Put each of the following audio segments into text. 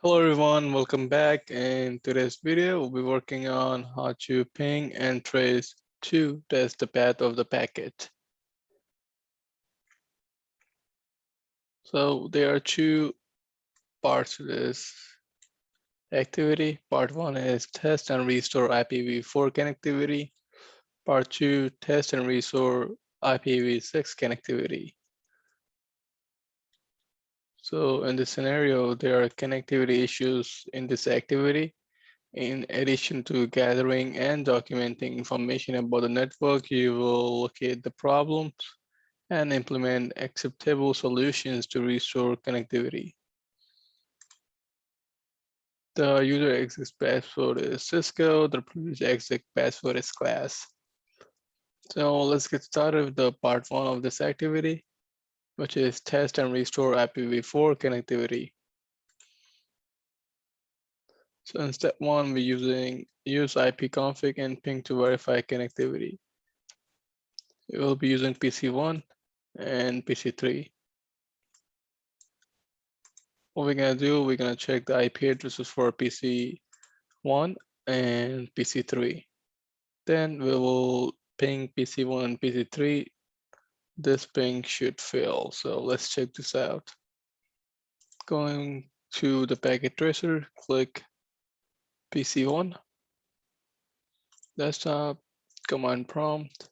Hello everyone, welcome back. In today's video, we'll be working on how to ping and trace to test the path of the packet. So there are two parts to this activity. Part one is test and restore IPv4 connectivity. Part two, test and restore IPv6 connectivity. So in this scenario, there are connectivity issues in this activity. In addition to gathering and documenting information about the network, you will locate the problems and implement acceptable solutions to restore connectivity. The user exit password is Cisco, the previous exit password is class. So let's get started with the part one of this activity, which is test and restore IPv4 connectivity. So in step one, we're using use ipconfig and ping to verify connectivity. We will be using PC1 and PC3. What we're gonna do, we're gonna check the IP addresses for PC1 and PC3. Then we will ping PC1 and PC3. This ping should fail. So let's check this out. Going to the packet tracer, click PC1, desktop, command prompt,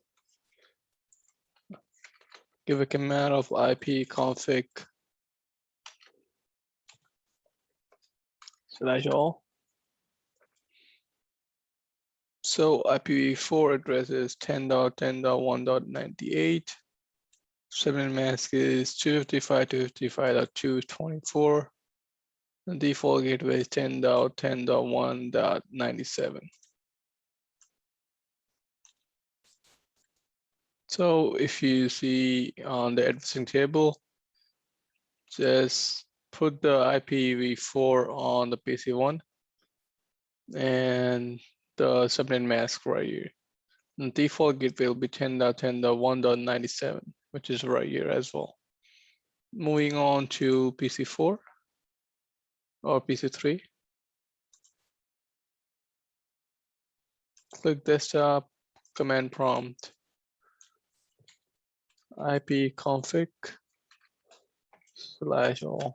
give a command of ipconfig /all. So IPv4 address is 10.10.1.98. Subnet mask is 255.255.224. The default gateway is 10.10.1.97. So if you see on the addressing table, just put the IPv4 on the PC1 and the subnet mask right here. The default gateway will be 10.10.1.97, which is right here as well. Moving on to PC4 or PC3. Click desktop, command prompt, ipconfig /all.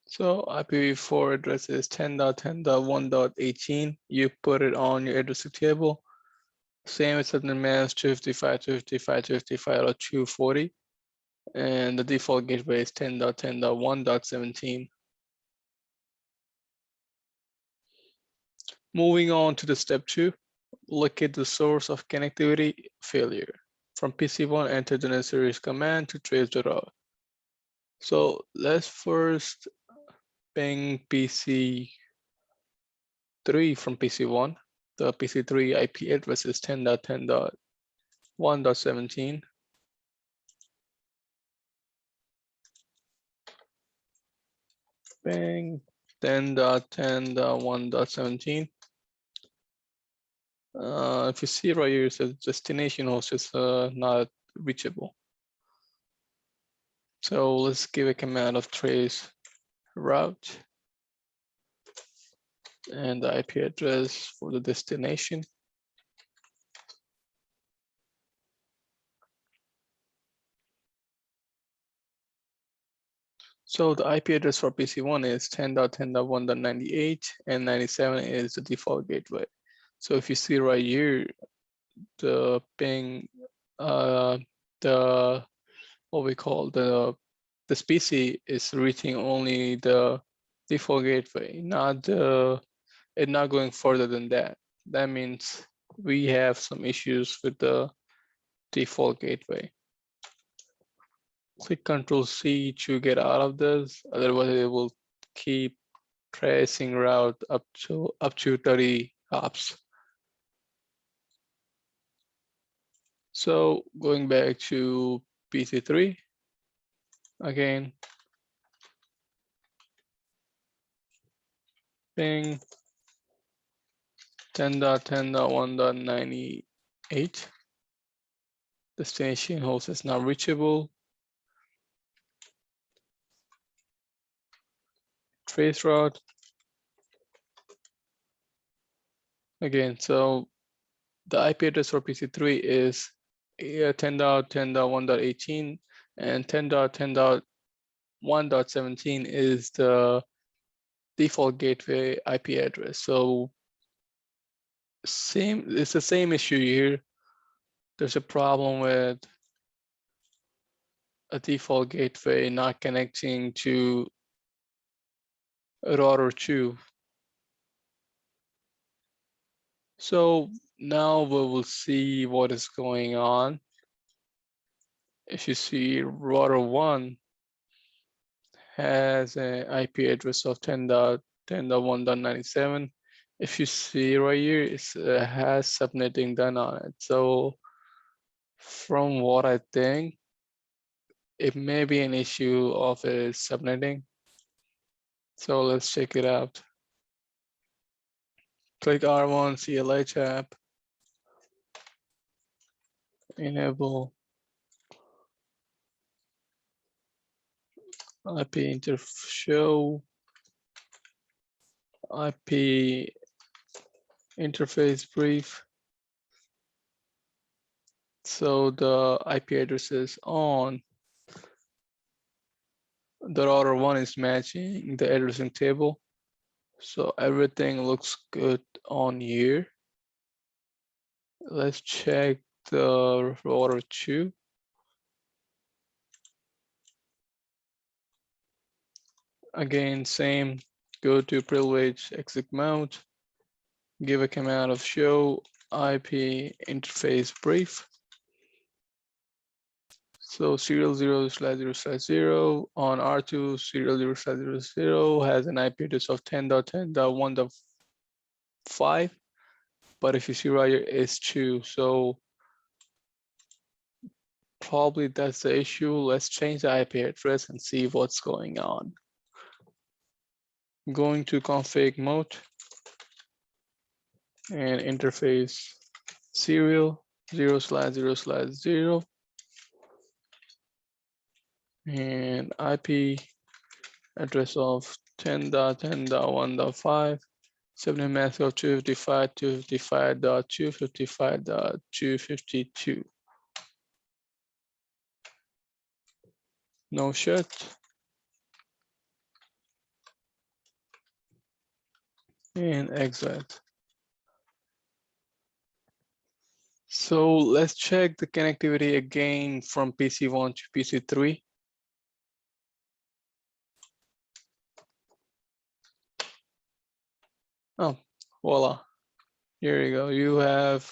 So IPv4 address is 10.10.1.18. You put it on your addressing table. Same as subnet mask 255.255.240. And the default gateway is 10.10.1.17. Moving on to the step two, locate the source of connectivity failure. From PC1, enter the necessary command to trace the route. So let's first ping PC3 from PC1. The PC3 IP address is 10.10.1.17. Ping 10.10.1.17. If you see right here, it says destination host is not reachable. So let's give a command of trace route and the IP address for the destination. So the IP address for PC1 is 10.10.1.98 and 97 is the default gateway. So if you see right here, the ping, the what we call the PC is reaching only the default gateway, not going further than that. That means we have some issues with the default gateway. Click Ctrl+C to get out of this, otherwise it will keep tracing route up to 30 hops. So going back to PC3, again, ping 10.10.1.98. Destination host is not reachable. interface route. Again, so the IP address for PC3 is 10.10.1.18 and 10.10.1.17 is the default gateway IP address. So it's the same issue here. There's a problem with a default gateway not connecting to router 2. So now we will see what is going on. If you see router 1 has an IP address of 10.10.1.97. If you see right here, it has subnetting done on it. So from what I think, it may be an issue of a subnetting. So let's check it out. Click R1 CLH app, enable IP show IP interface brief. So the IP addresses on the router 1 is matching the addressing table. So everything looks good on here. Let's check the router 2. Again, same, go to privilege, exit mode, give a command of show IP interface brief. So serial 0/0/0 on R2, serial 0/0/0 has an IP address of 10.10.1.5, but if you see right here, it's 2. So probably that's the issue. Let's change the IP address and see what's going on. Going to config mode and interface serial 0/0/0 and IP address of 10.10.1.5, subnet mask of 255.255.255.252. No shut. And exit. So let's check the connectivity again from PC1 to PC3. Oh, voila. Here you go. You have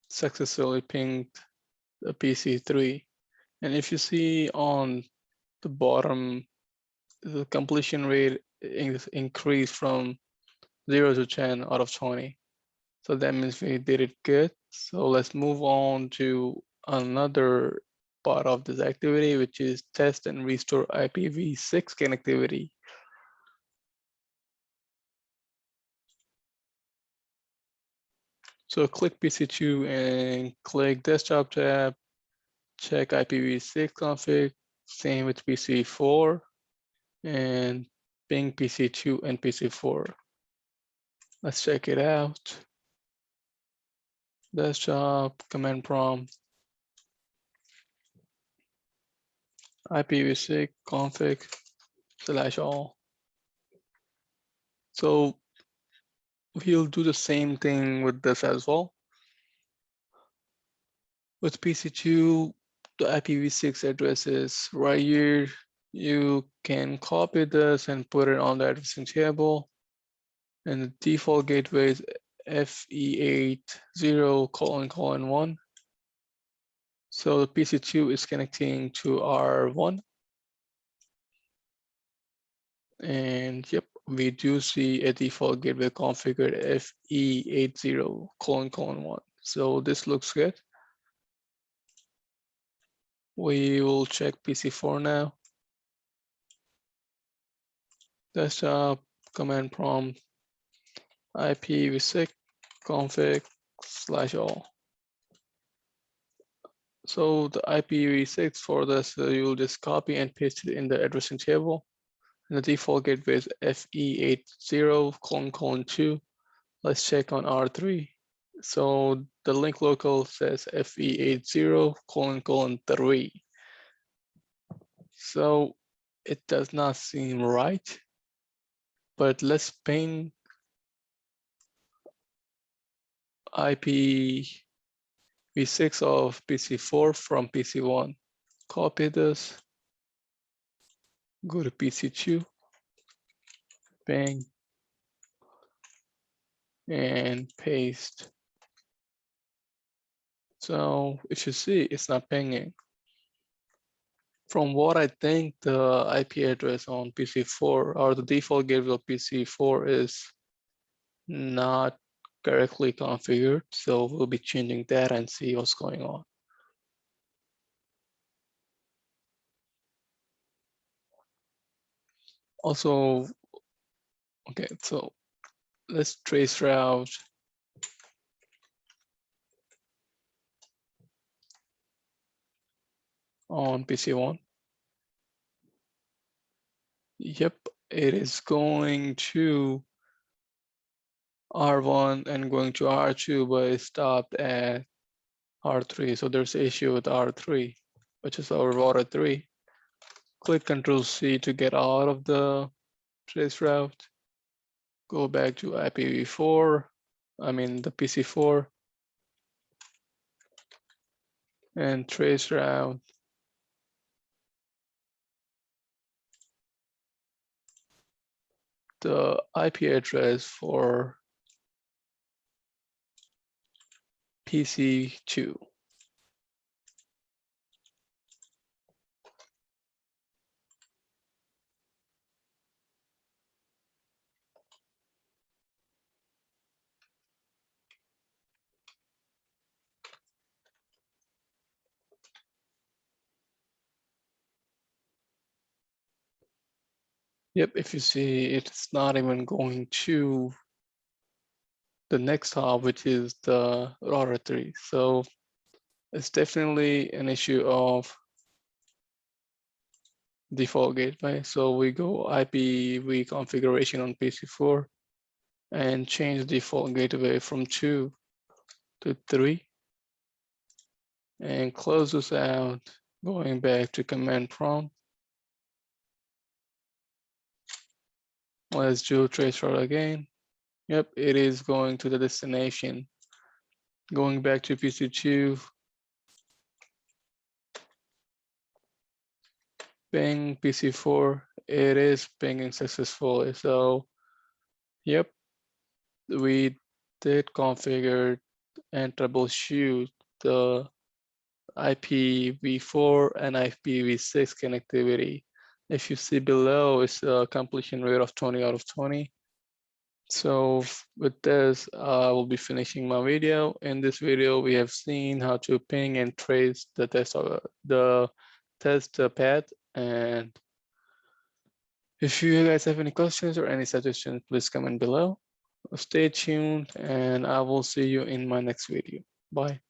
successfully pinged the PC3. And if you see on the bottom, the completion rate is increased from 0 to 10 out of 20. So that means we did it good. So let's move on to another part of this activity, which is test and restore IPv6 connectivity. So click PC2 and click desktop tab, check IPv6 config, same with PC4, and ping PC2 and PC4. Let's check it out. Desktop, command prompt, IPv6 config /all. So we'll do the same thing with this as well. With PC2, the IPv6 address is right here. You can copy this and put it on the addressing table. And the default gateway is FE80:1. So the PC2 is connecting to R1. And yep, we do see a default gateway configured FE80:1. So this looks good. We will check PC4 now. Desktop, command prompt, IPv6 config /all. So the IPv6 for this, you'll just copy and paste it in the addressing table. And the default gateway is FE80::2. Let's check on R3. So the link local says FE80::3. So it does not seem right, but let's ping IPv6 of PC4 from PC1. Copy this, go to PC2, ping, and paste. So if you see, it's not pinging. From what I think, the IP address on PC4 or the default gateway of PC4 is not correctly configured. So we'll be changing that and see what's going on. Also, okay, so let's trace route on PC1. Yep, it is going to R1 and going to R2, but it stopped at R3. So there's an issue with R3, which is our router 3. Click Ctrl+C to get out of the trace route. Go back to IPv4, the PC4, and trace route the IP address for PC2. Yep, if you see, it's not even going to the next hop, which is the router 3. So it's definitely an issue of default gateway. So we go IPv configuration on PC4 and change the default gateway from 2 to 3 and close this out, going back to command prompt. Let's do traceroute again. Yep, it is going to the destination. Going back to PC2, ping PC4, it is pinging successfully. So, yep, we did configure and troubleshoot the IPv4 and IPv6 connectivity. If you see below, it's a completion rate of 20 out of 20. So with this, I will be finishing my video. In this video, we have seen how to ping and trace the test path. And if you guys have any questions or any suggestions, please comment below. Stay tuned, and I will see you in my next video. Bye.